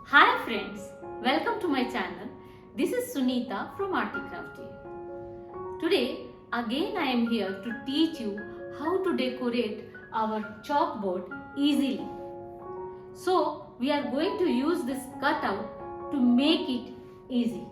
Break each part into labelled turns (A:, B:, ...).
A: Hi friends, welcome to my channel. This is Sunita from ARTY KRAFTY. Today again I am here to teach you how to decorate our chalkboard easily. So we are going to use this cutout to make it easy.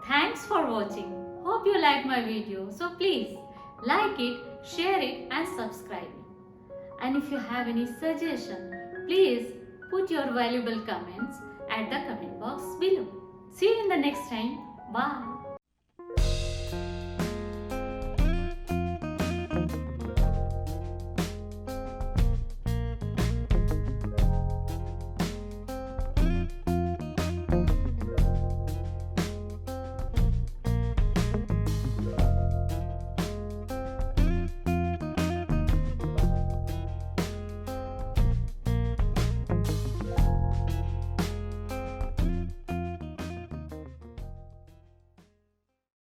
A: Thanks for watching. Hope you like my video. So please like it, share it and subscribe me. And if you have any suggestion, please put your valuable comments at the comment box below. See you in the next time. Bye.